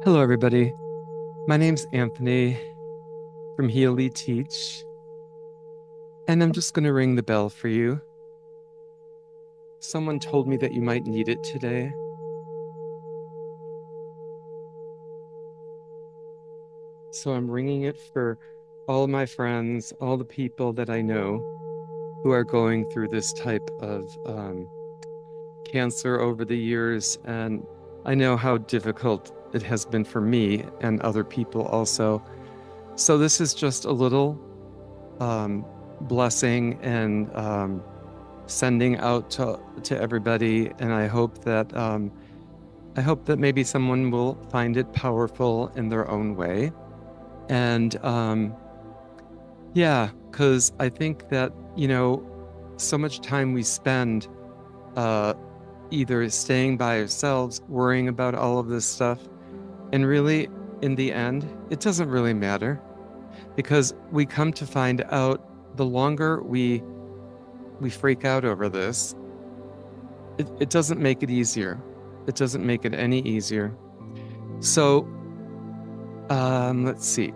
Hello, everybody. My name's Anthony from Healy Teach, and I'm just going to ring the bell for you. Someone told me that you might need it today. So I'm ringing it for all my friends, all the people that I know who are going through this type of cancer over the years. And I know how difficult it has been for me and other people also. So this is just a little um, blessing and sending out to everybody, and I hope that maybe someone will find it powerful in their own way. And yeah, because I think that, so much time we spend uh, either staying by ourselves, worrying about all of this stuff, and really, in the end, it doesn't really matter because we come to find out the longer we freak out over this, it doesn't make it easier. It doesn't make it any easier. So, let's see.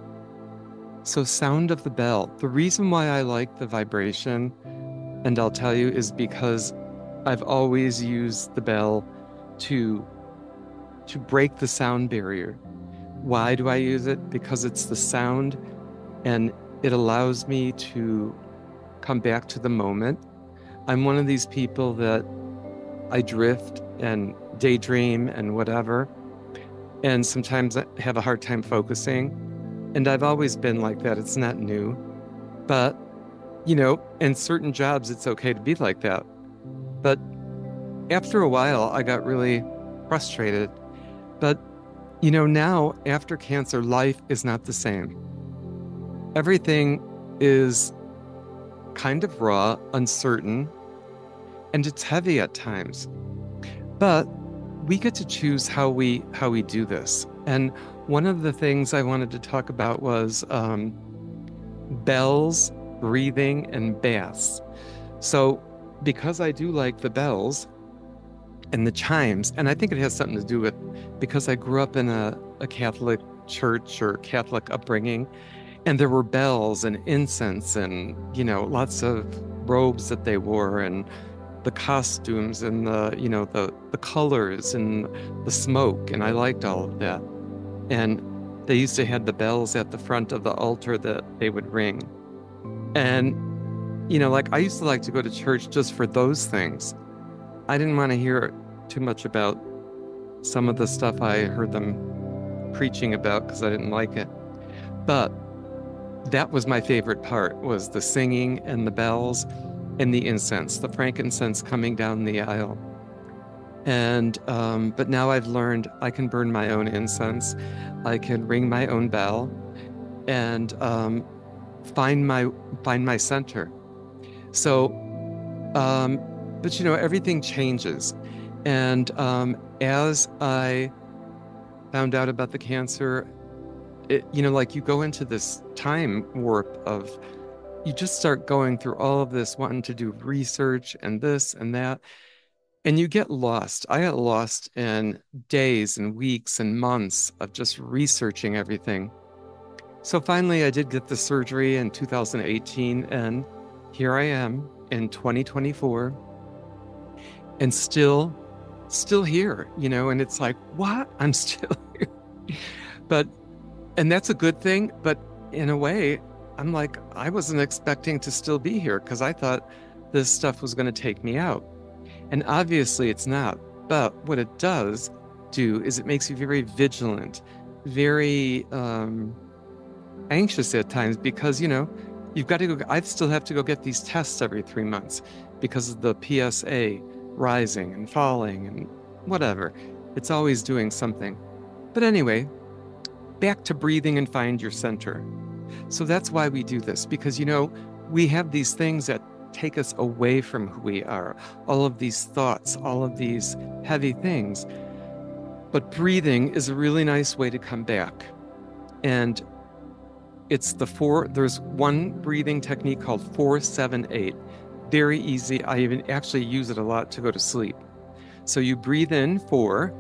So, sound of the bell. The reason why I like the vibration, and I'll tell you, is because I've always used the bell to break the sound barrier. Why do I use it? Because it's the sound and it allows me to come back to the moment. I'm one of these people that I drift and daydream and whatever, and sometimes I have a hard time focusing. And I've always been like that. It's not new. But, in certain jobs, it's okay to be like that. But after a while, I got really frustrated. But, now after cancer, life is not the same. Everything is kind of raw, uncertain, and it's heavy at times. But we get to choose how we do this. And one of the things I wanted to talk about was bells, breathing, and baths. So because I do like the bells and the chimes, and I think it has something to do with because I grew up in a Catholic church or Catholic upbringing, and there were bells and incense and, lots of robes that they wore and the costumes and the colors and the smoke. And I liked all of that. And they used to have the bells at the front of the altar that they would ring. And, like I used to like to go to church just for those things. I didn't want to hear too much about some of the stuff I heard them preaching about because I didn't like it. But that was my favorite part, was the singing and the bells and the incense, the frankincense coming down the aisle. And but now I've learned I can burn my own incense, I can ring my own bell, and find my center. So, but everything changes, and as I found out about the cancer, like you go into this time warp of you just start going through all of this, wanting to do research and this and that, and you get lost. I got lost in days and weeks and months of just researching everything. So finally, I did get the surgery in 2018, and here I am in 2024, and still here, and it's like, what? I'm still here. But, and that's a good thing, but in a way, I'm like, I wasn't expecting to still be here because I thought this stuff was going to take me out. And obviously it's not. But what it does do is it makes you very vigilant, very anxious at times because, you've got to go. I still have to go get these tests every 3 months because of the PSA rising and falling and whatever. It's always doing something. But anyway, back to breathing and find your center. So that's why we do this, because, we have these things that take us away from who we are, all of these thoughts, all of these heavy things. But breathing is a really nice way to come back. And there's one breathing technique called 4-7-8. Very easy. I even actually use it a lot to go to sleep. So you breathe in 4,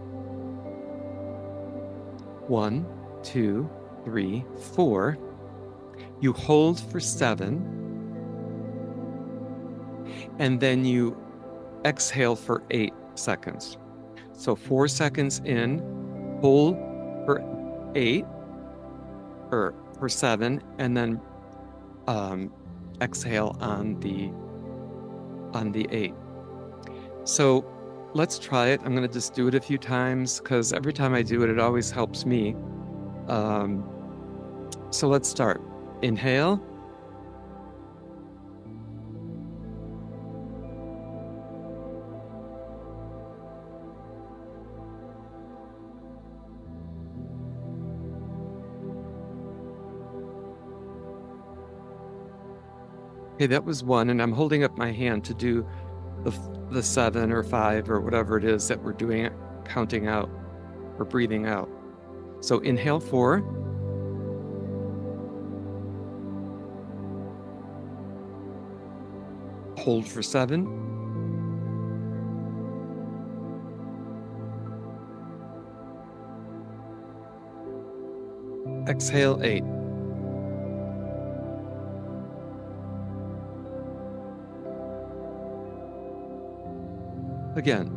1, 2, 3, 4. You hold for 7, and then you exhale for 8 seconds. So 4 seconds in, hold for 8 or for 7, and then exhale on the 8. So let's try it. I'm going to just do it a few times because every time I do it, it always helps me. So let's start. Inhale. Okay, that was 1, and I'm holding up my hand to do the 7 or 5 or whatever it is that we're doing, counting out or breathing out. So inhale 4. Hold for 7. Exhale 8. Again.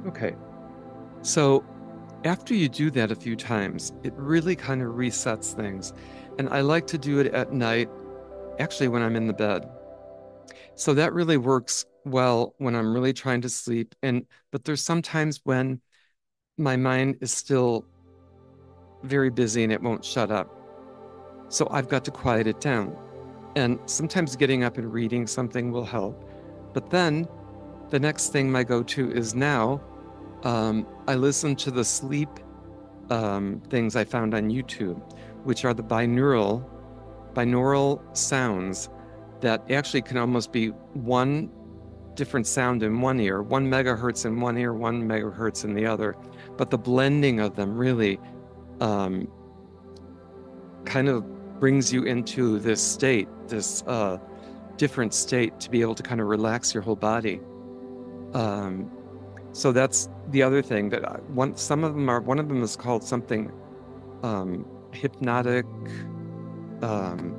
Okay. So after you do that a few times, it really kind of resets things. And I like to do it at night, actually when I'm in the bed. So that really works well when I'm really trying to sleep. But there's sometimes when my mind is still very busy and it won't shut up. So I've got to quiet it down. And sometimes getting up and reading something will help. But then the next thing my go-to is now, I listen to the sleep things I found on YouTube, which are the binaural sounds that actually can almost be one different sound in one ear, 1 megahertz in one ear, 1 megahertz in the other. But the blending of them really kind of brings you into this state, this different state to be able to kind of relax your whole body. So that's the other thing that one of them is called something hypnotic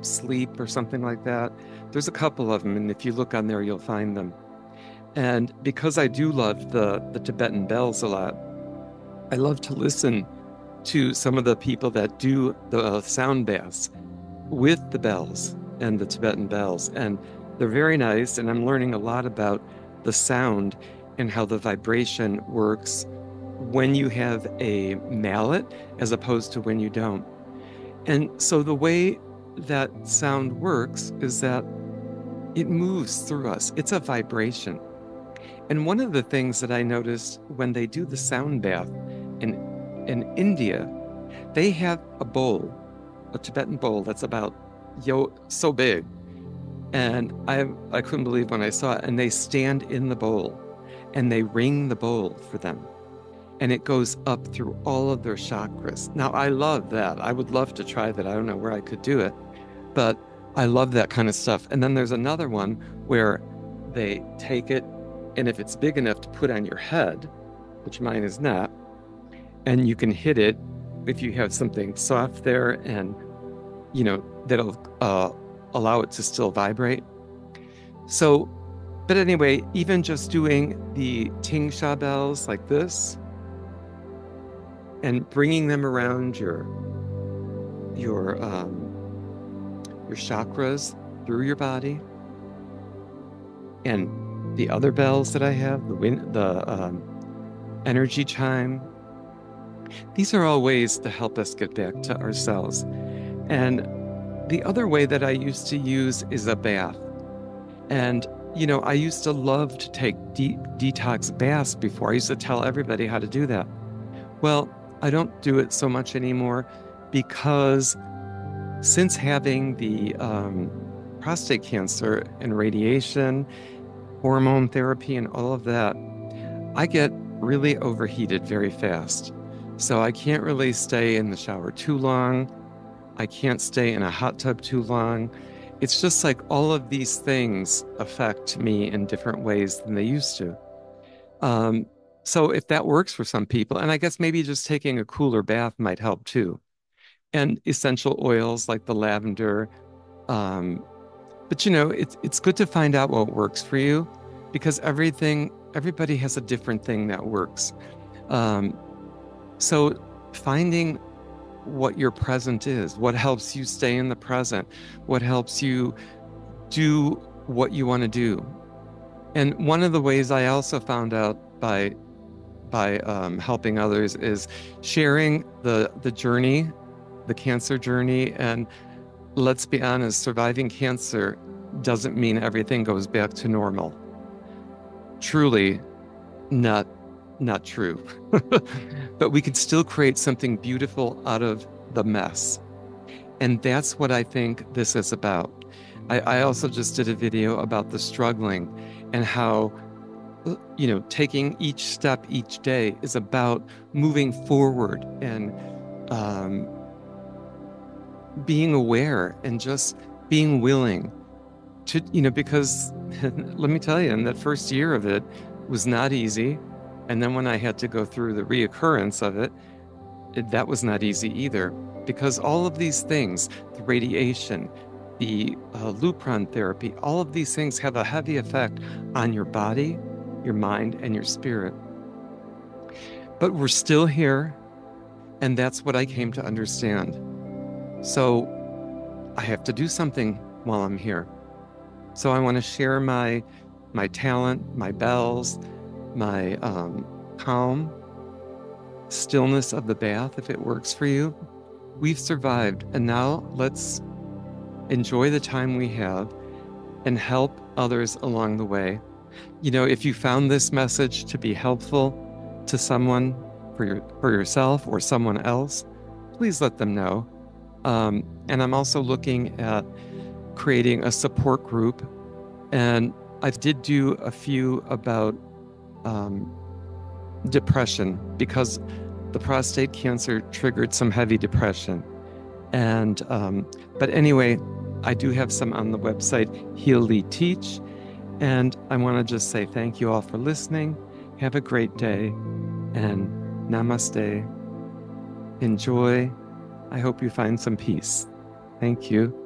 sleep or something like that. There's a couple of them, and if you look on there, you'll find them. And because I do love the Tibetan bells a lot, I love to listen to some of the people that do the sound baths with the bells and the Tibetan bells. And they're very nice, and I'm learning a lot about the sound and how the vibration works when you have a mallet as opposed to when you don't. And so the way that sound works is that it moves through us. It's a vibration. And one of the things that I noticed when they do the sound bath in India, they have a Tibetan bowl that's about so big. And I couldn't believe when I saw it. And they stand in the bowl and they ring the bowl for them. And it goes up through all of their chakras. Now, I love that. I would love to try that. I don't know where I could do it, but I love that kind of stuff. And then there's another one where they take it, and if it's big enough to put on your head, which mine is not, and you can hit it if you have something soft there, and that'll allow it to still vibrate. So, but anyway, even just doing the Tingsha bells like this and bringing them around your chakras through your body, and the other bells that I have, the energy chime. These are all ways to help us get back to ourselves. And the other way that I used to use is a bath. And, I used to love to take detox baths before. I used to tell everybody how to do that. Well, I don't do it so much anymore because since having the prostate cancer and radiation, hormone therapy, and all of that, I get really overheated very fast. So I can't really stay in the shower too long. I can't stay in a hot tub too long. It's just like all of these things affect me in different ways than they used to. Um, so if that works for some people, and I guess maybe just taking a cooler bath might help too. And essential oils like the lavender. Um, but it's good to find out what works for you because everybody has a different thing that works. Um, so finding what your present is, what helps you stay in the present, what helps you do what you want to do. And one of the ways I also found out by helping others is sharing the journey, the cancer journey. And let's be honest, surviving cancer doesn't mean everything goes back to normal. Truly not not true. But we could still create something beautiful out of the mess. And that's what I think this is about. I also just did a video about the struggling and how, taking each step each day is about moving forward and um, being aware and just being willing to, because let me tell you, in that first year of it was not easy. And then when I had to go through the reoccurrence of it, that was not easy either, because all of these things, the radiation, the Lupron therapy, all of these things have a heavy effect on your body, your mind, and your spirit. But we're still here, and that's what I came to understand. So I have to do something while I'm here. So I want to share my talent, my bells, my calm, stillness of the bath, if it works for you. We've survived, and now let's enjoy the time we have and help others along the way. If you found this message to be helpful to someone, for yourself or someone else, please let them know. And I'm also looking at creating a support group, and I did do a few about depression because the prostate cancer triggered some heavy depression. And but anyway, I do have some on the website Heal Lead Teach. And I want to just say thank you all for listening. Have a great day and namaste. Enjoy. I hope you find some peace. Thank you.